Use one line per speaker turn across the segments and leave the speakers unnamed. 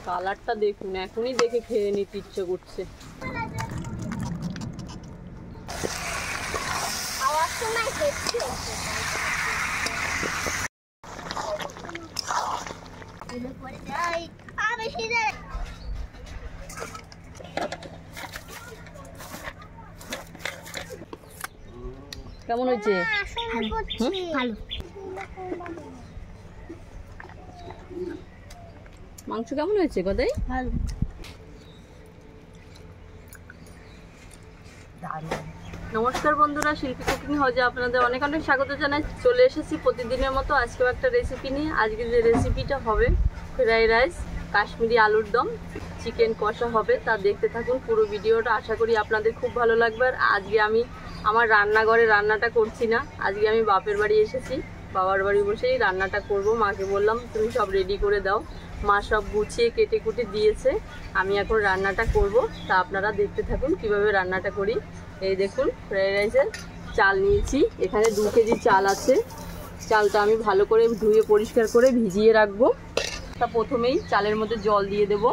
কালারটা দেখুন, এখনই দেখে খেয়ে নিতে ইচ্ছে করছে। কেমন হয়েছে? ভালো। মাংস কেমন হয়েছে গদাই? ভালো। নমস্কার বন্ধুরা, শিল্পী কুকিং হাউজে আপনাদের অনেক অনেক স্বাগত জানাই। চলে এসেছি প্রতিদিনের মতো আজকেও একটা রেসিপি নিয়ে। আজকে যে রেসিপিটা হবে ফ্রাইড রাইস, কাশ্মীরি আলুর দম, চিকেন কষা হবে, তা দেখতে থাকুন পুরো ভিডিওটা। আশা করি আপনাদের খুব ভালো লাগবে। আর আজকে আমি আমার রান্নাঘরে রান্নাটা করছি না, আজকে আমি বাপের বাড়ি এসেছি। বাবার বাড়ি বসেই রান্নাটা করব। মাকে বললাম তুমি সব রেডি করে দাও, মা সব গুছিয়ে কেটে কুটে দিয়েছে, আমি এখন রান্নাটা করব। তা আপনারা দেখতে থাকুন কিভাবে রান্নাটা করি। এই দেখুন ফ্রাইড রাইসের চাল নিয়েছি, এখানে 2 কেজি চাল আছে। চালটা আমি ভালো করে ধুয়ে পরিষ্কার করে ভিজিয়ে রাখবো। তা প্রথমেই চালের মধ্যে জল দিয়ে দেব।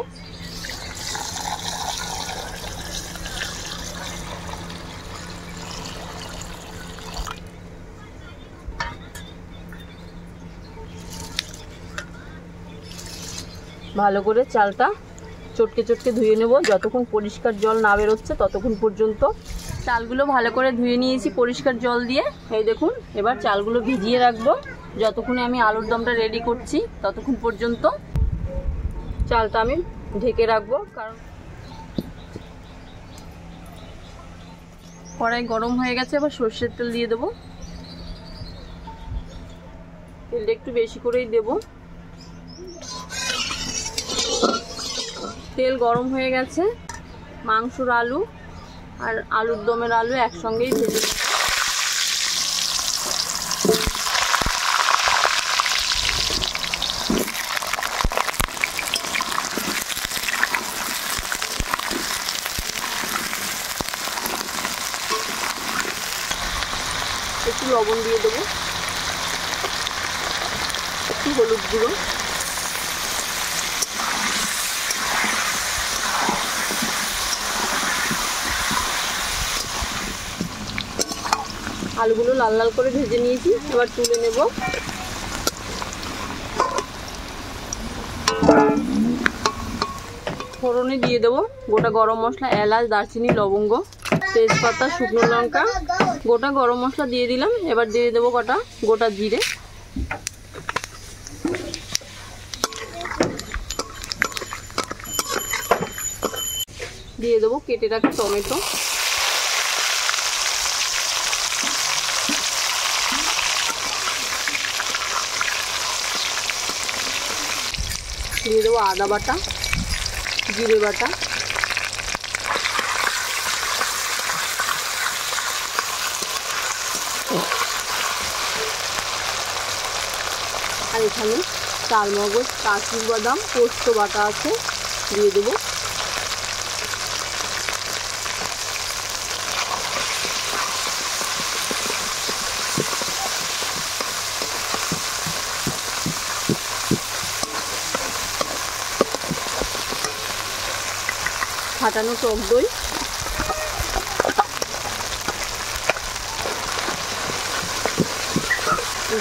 ভালো করে চালটা চটকে চটকে ধুয়ে নেব, যতক্ষণ পরিষ্কার জল না বেরোচ্ছে ততক্ষণ পর্যন্ত। চালগুলো ভালো করে ধুয়ে নিয়েছি পরিষ্কার জল দিয়ে। এই দেখুন, এবার চালগুলো ভিজিয়ে রাখবো যতক্ষণে আমি আলুর দমটা রেডি করছি ততক্ষণ পর্যন্ত চালটা আমি ঢেকে রাখবো। কারণ কড়াই গরম হয়ে গেছে, এবার সর্ষের তেল দিয়ে দেবো। তেলটা একটু বেশি করেই দেবো। তেল গরম হয়ে গেছে, মাংসর আলু আর আলুর দমের আলু একসঙ্গেই ভেজে একটু লবণ দিয়ে দেবো, একটু হলুদ গুঁড়ো, আলুগুলো লাল লাল করে ভেজে নিয়েছি, এবার তুলে নেব। ফোড়নে দিয়ে দেবো গোটা গরম মশলা, এলাচ, দারচিনি, লবঙ্গ, তেজপাতা, শুকনো লঙ্কা, গোটা গরম মশলা দিয়ে দিলাম। এবার দিয়ে দেবো গোটা জিরে, দিয়ে দেবো কেটে রাখা টমেটো, দিয়ে দেবো আদা বাটা, জিরে বাটা, আর এখানে চালমগজ, কাজু বাদাম, পোস্ত বাটা আছে, দিয়ে দেবো। ফাটানো টক দই,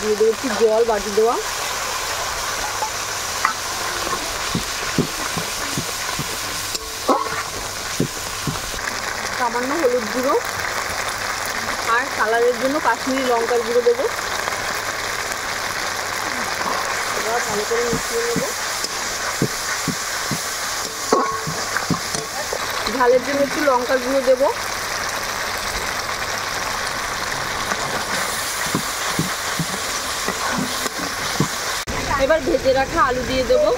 দিয়ে দেবো একটু জল বাটি দেওয়া, সামান্য হলুদ গুঁড়ো, আর কালারের জন্য কাশ্মীরি লঙ্কার গুঁড়ো দেবো। এবার ভালো করে মিশিয়ে নেব। ঝালের জন্য একটু লঙ্কার গুঁড়ো দেবো। এবার ভেজে রাখা আলু দিয়ে দেবো।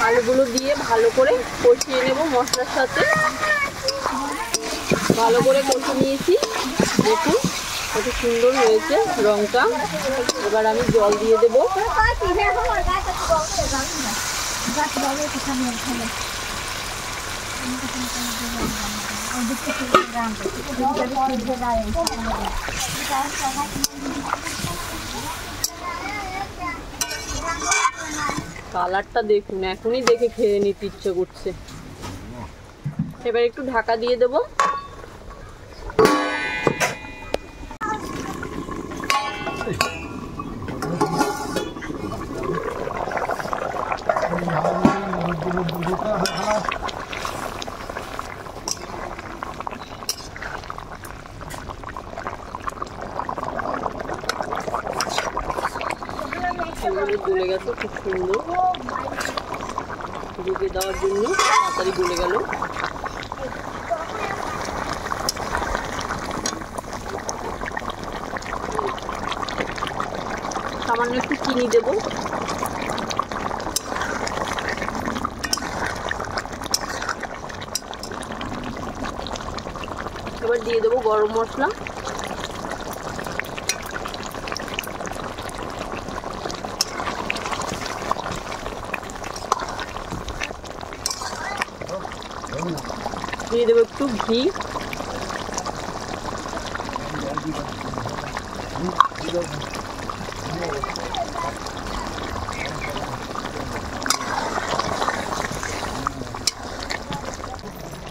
আলুগুলো দিয়ে ভালো করে কষিয়ে নেব মশলার সাথে। ভালো করে কষে নিয়েছি, দেখুন কত সুন্দর হয়েছে রংটা। এবার আমি জল দিয়ে দেব। কালারটা দেখুন, এখনই দেখে খেয়ে নিতে ইচ্ছে করছে। এবার একটু ঢাকা দিয়ে দেব। গলে গেছে খুব সুন্দর, ঢেকে দেওয়ার জন্য তাড়াতাড়ি গলে গেল। সামান্য একটু চিনি দেব। এবার দিয়ে দেবো গরম মশলা। দিয়ে দেবো একটু ঘি।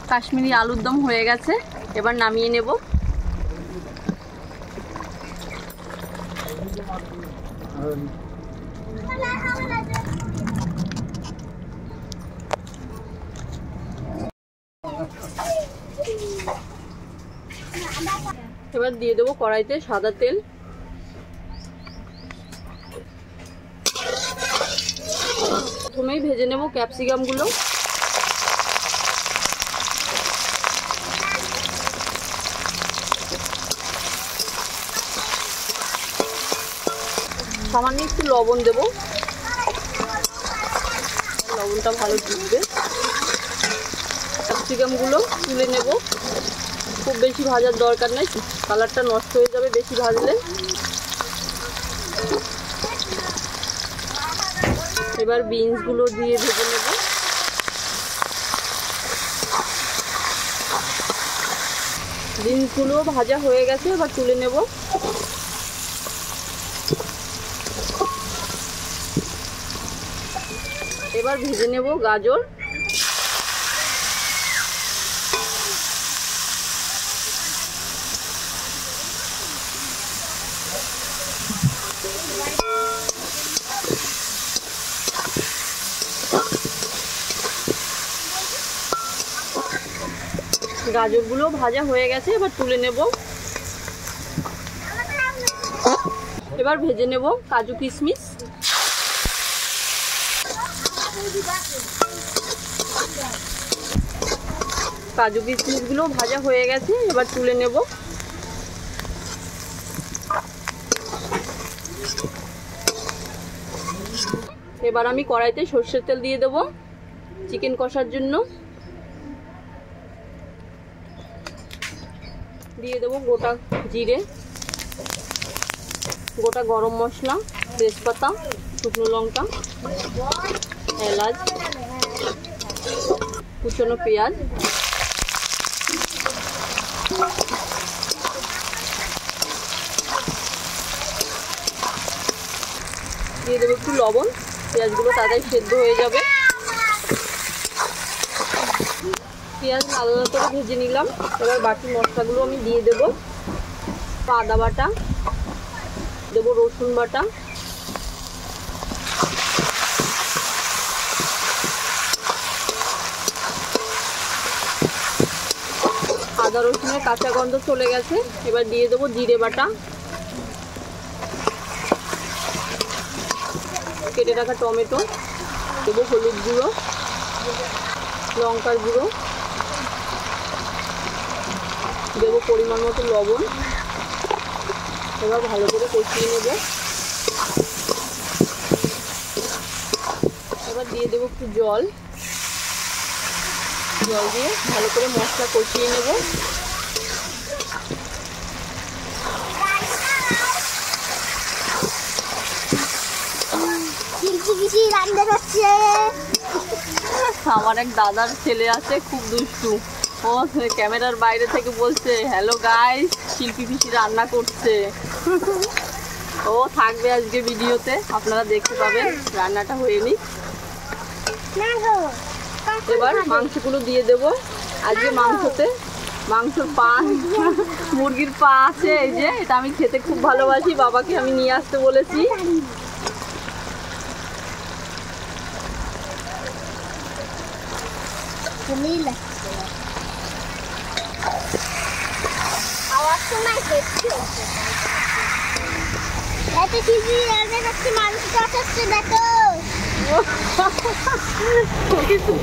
কাশ্মীরি আলুর দম হয়ে গেছে, এবার নামিয়ে নেব। এবার দিয়ে দেবো কড়াইতে সাদা তেল। প্রথমেই ভেজে নেব ক্যাপসিকাম গুলো। সামান্য একটু লবণ দেব, লবণটা ভালো ঢুকবে। ক্যাপসিকাম গুলো তুলে নেব, খুব বেশি ভাজার দরকার নেই, কালারটা নষ্ট হয়ে যাবে বেশি ভাজলে। এবার বিনস গুলো দিয়ে ভেজে নেব। বিনস গুলো ভাজা হয়ে গেছে, এবার তুলে নেব। এবার ভেজে নেব গাজর। গাজরগুলো ভাজা হয়ে গেছে, এবার তুলে নেব। এবার ভেজে নেব কাজু কিশমিশ। কাজু কিশমিশগুলো ভাজা হয়ে গেছে, এবার তুলে নেব। এবার আমি কড়াইতে সরষের তেল দিয়ে দেব চিকেন কষার জন্য। দিয়ে দেবো গোটা জিরে, গোটা গরম মশলা, তেজপাতা, শুকনো লঙ্কা, এলাচ, কুচনো পেঁয়াজ, দিয়ে দেবো একটু লবণ। পেঁয়াজগুলো তাড়াতাড়ি সেদ্ধ হয়ে যাবে। পেঁয়াজ লাল লাল করে ভেজে নিলাম। এবার বাকি মশলাগুলো আমি দিয়ে দেবো। আদা বাটা দেবো, রসুন বাটা, আদা রসুনের কাঁচা গন্ধ চলে গেছে। এবার দিয়ে দেবো জিরে বাটা, কেটে রাখা টমেটো, দেবো হলুদ গুঁড়ো, লঙ্কার গুঁড়ো, দেবো পরিমাণ মতো লবণ। এবার ভালো করে কষিয়ে নেব। এবার দিয়ে দেবো একটু জল, জল দিয়ে ভালো করে মশলা কষিয়ে নেব। আমার এক দাদার ছেলে আছে, খুব দুষ্টু, ও ক্যামেরার বাইরে থেকে বলছে হ্যালো গাইস, শিল্পী পিসি রান্না করছে। ও থাকবে আজকে ভিডিওতে, আপনারা দেখতে পাবেন রান্নাটা হয়ে নি। এবার মাংসগুলো দিয়ে দেব। আজকে মাংসতে মাংসর পা, মুরগির পা আছে, এই যে এটা আমি খেতে খুব ভালোবাসি, বাবাকে আমি নিয়ে আসতে বলেছি।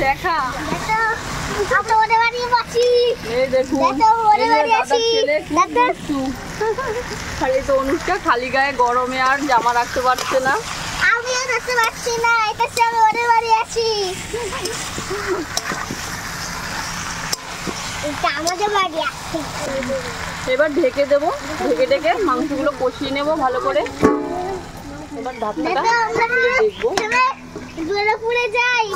দেখা অনুষ্কা খালি গায়ে গরমে আর জামা রাখতে পারছে না।
আমিও রাখতে পারছি না, এটা আমি ওদের বাড়ি আছি, এটা আমাদের বাড়ি আছে।
এবার ঢেকে দেবো, ঢেকে মাংসগুলো কষিয়ে নেবো ভালো করে। এবার ঢাকনাটা দেখবো।
পুরে যাই,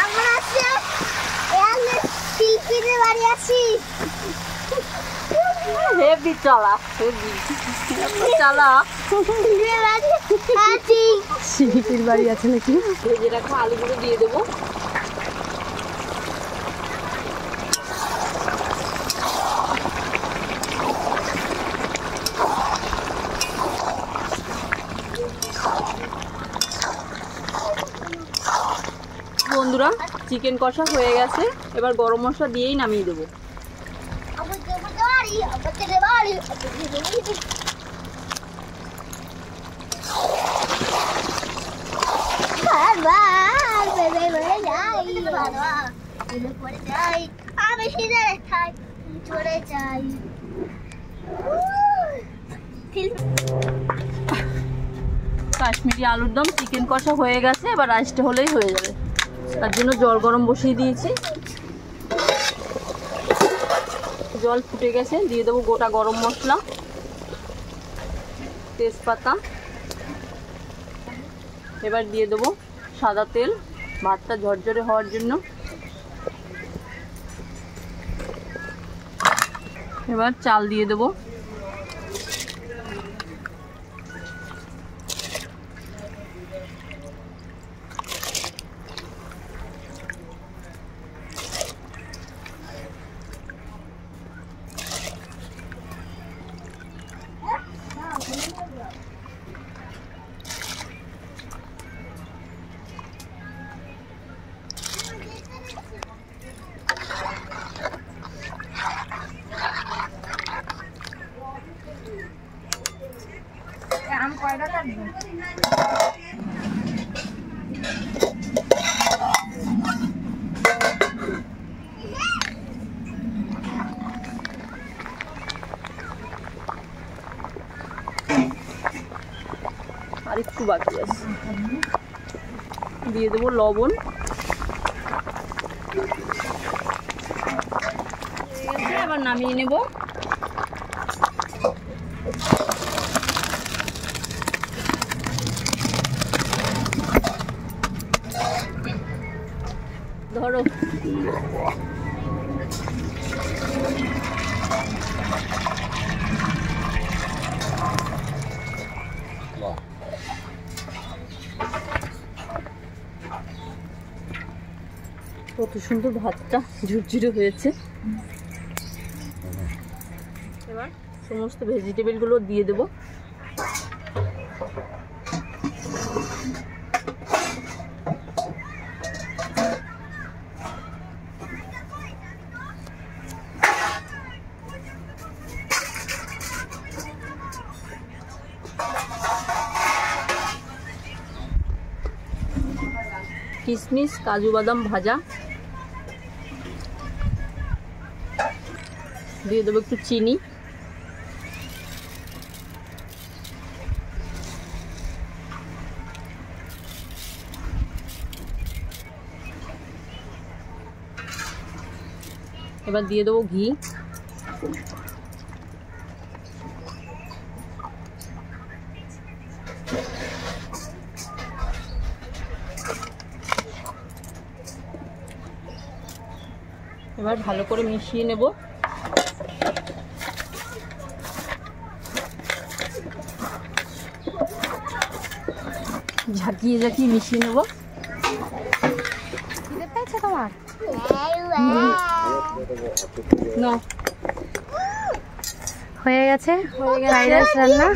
আমরা শিল্পীদের বাড়ি আছি।
হেভি চালাক,
শিল্পীর বাড়ি আছে নাকি?
ভেজে রাখা আলুগুলো দিয়ে দেবো। বন্ধুরা চিকেন কষা হয়ে গেছে, এবার গরম মশলা দিয়েই নামিয়ে দেবো। কাশ্মীরি আলুর দম চিকেন কষা হয়ে গেছে, এবার রাইসটা হলেই হয়ে যাবে। তার জন্য জল গরম বসিয়ে দিয়েছি, জল ফুটে গেছে, দিয়ে দেবো গোটা গরম মশলা, তেজপাতা। এবার দিয়ে দেবো সাদা তেল, ভাতটা ঝরঝরে হওয়ার জন্য। এবার চাল দিয়ে দেবো। আর একটু বাকি আছে, দিয়ে দেবো লবণ। এবার নামিয়ে নেব। ধরো কত সুন্দর ভাতটা ঝুরঝুরে হয়েছে। এবার সমস্ত ভেজিটেবলগুলো দিয়ে দেবো। কিশমিশ কাজু বাদাম ভাজা দিয়ে দেবো, একটু চিনি, এবার দিয়ে দেবো ঘি, এবার ভালো করে মিশিয়ে নেব। ঝাঁকিয়ে ঝাঁকিয়ে মিশিয়ে নেব। তোমার না
হয়ে গেছে ফ্রাইড রাইস রান্না।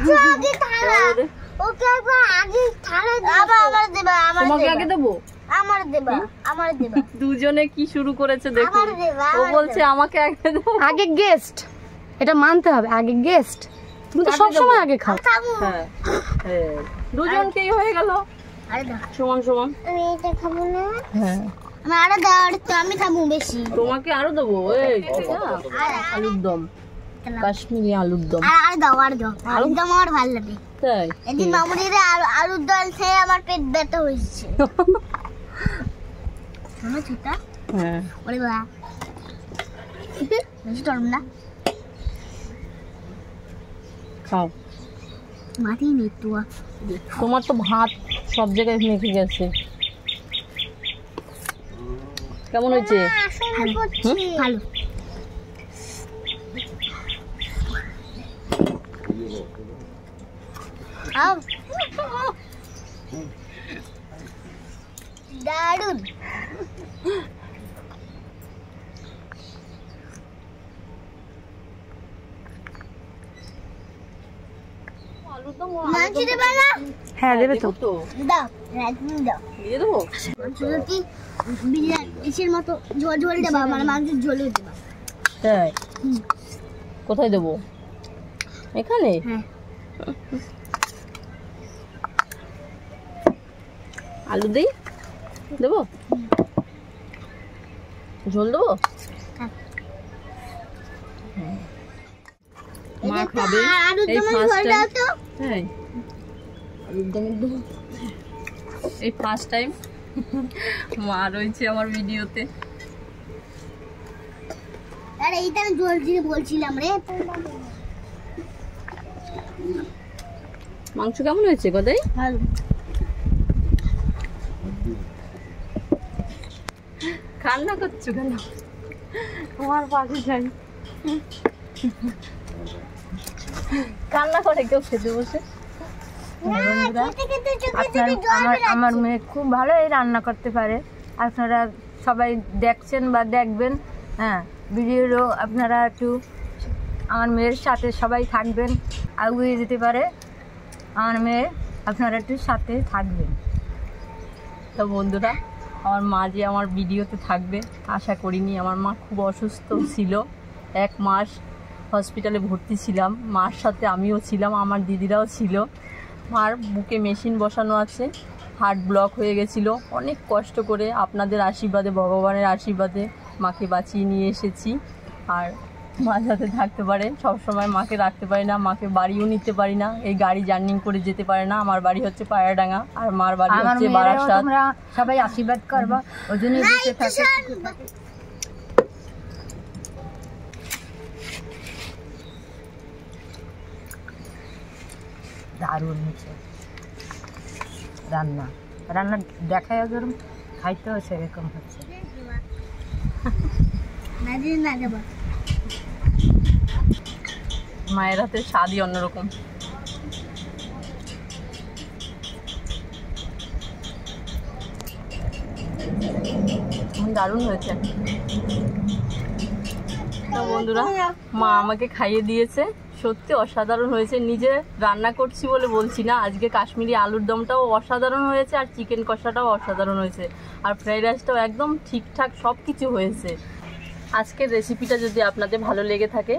তোমাকে আগে দেবো?
আমার দেবা, আমার দেবা।
দুজনে কি শুরু করেছে দেখো। ও বলছে আমাকে আগে দেবো।
আগে গেস্ট, এটা মানতে হবে, আগে গেস্ট। তুমি তো সবসময় আগে খাও।
হ্যাঁ দুজনকেই হয়ে গেল সমান সমান।
আমি এটা খাবো না।
হ্যাঁ
আমি আরো দাও, তো আমি খাবো বেশি।
তোমাকে আরো দেবো। এই আলুর দম, কাশ্মীরি আলুর দম।
আর দাও, আর দাও। আলুর দম আমার ভালো লাগে।
তাই
এদিন মামুনির আলুর দম খেয়ে আমার পেট ব্যথা হয়েছে। শোনো ছোটা,
হ্যাঁ
ওরে বাবা বেশি টরম না,
খাও।
মাটিই নেই তো।
তোমার তো ভাত সব জায়গায় মেখে গেছে। কেমন হয়েছে?
ভালো। দারুন। মাংস দেবে না?
হ্যাঁ দেবে তো।
দাও, রাজমি দাও।
দিয়ে দেবো।
মাংস কি বিরিয়ানির মতো ঝোল ঝোল দেবা, মানে মাংস ঝোলে দেবা।
তাই কোথায় দেবো? এখানে?
হ্যাঁ।
আলু দিই, দেবো? ঝোল দেবো? মা খাবে এই ফার্স্ট টাইম। হ্যাঁ আলুর দমের দেবো এই ফার্স্ট টাইম। মা রয়েছে আমার ভিডিওতে।
আরে এইটা আমি ঝোল দিয়ে বলছিলাম রে।
মাংস কেমন হয়েছে গদাই?
ভালো।
কান্না করছো কেন? তোমার পাশে যাই কান্না করে কেউ খেতে বসে।
আমার মেয়ে খুব ভালো এই রান্না করতে পারে। আপনারা সবাই দেখছেন বা দেখবেন। হ্যাঁ ভিডিওরও আপনারা একটু আমার মেয়ের সাথে সবাই থাকবেন, এগিয়ে যেতে পারে আমার মেয়ে, আপনারা একটু সাথে থাকবেন।
তো বন্ধুরা, আমার মা যে আমার ভিডিওতে থাকবে আশা করিনি। আমার মা খুব অসুস্থ ছিল, 1 মাস হসপিটালে ভর্তি ছিলাম। মার সাথে আমিও ছিলাম, আমার দিদিরাও ছিল। মার বুকে মেশিন বসানো আছে, হার্ট ব্লক হয়ে গেছিলো। অনেক কষ্ট করে আপনাদের আশীর্বাদে, ভগবানের আশীর্বাদে মাকে বাঁচিয়ে নিয়ে এসেছি। আর মা যাতে থাকতে পারে, সবসময় মাকে রাখতে পারি না, মাকে বাড়িও নিতে পারি না, এই গাড়ি জার্নি করে যেতে পারে না। আমার বাড়ি হচ্ছে পায়রাডাঙ্গা আর মার বাড়ি হচ্ছে বারাসাত।
তোমরা সবাই আশীর্বাদ করবা, ওই জন্য বেঁচে থাকে। দারুণ হচ্ছে রান্না। রান্না দেখায় যেরকম খাইতেও সেরকম হচ্ছে।
মায়ের হাতে স্বাদই অন্যরকম। দারুণ হয়েছে। তো বন্ধুরা, মা আমাকে খাইয়ে দিয়েছে, সত্যি অসাধারণ হয়েছে। নিজে রান্না করছি বলে বলছি না, আজকে কাশ্মীরি আলুর দমটাও অসাধারণ হয়েছে, আর চিকেন কষাটাও অসাধারণ হয়েছে, আর ফ্রাইড রাইসটাও একদম ঠিকঠাক সব কিছু হয়েছে। আজকের রেসিপিটা যদি আপনাদের ভালো লেগে থাকে,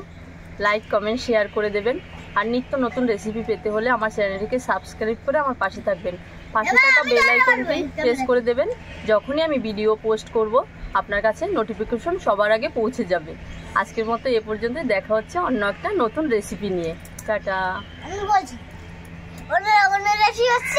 লাইক কমেন্ট শেয়ার করে দেবেন। আর নিত্য নতুন রেসিপি পেতে হলে আমার চ্যানেলটিকে সাবস্ক্রাইব করে আমার পাশে থাকবেন। পাশে থাকা বেল আইকনটি প্রেস করে দেবেন। যখনই আমি ভিডিও পোস্ট করব আপনার কাছে নোটিফিকেশন সবার আগে পৌঁছে যাবে। আজকের মতো এ পর্যন্ত, দেখা হচ্ছে অন্য একটা নতুন রেসিপি নিয়ে। টাটা।
আমি বলছি অন্য রেসিপি হচ্ছে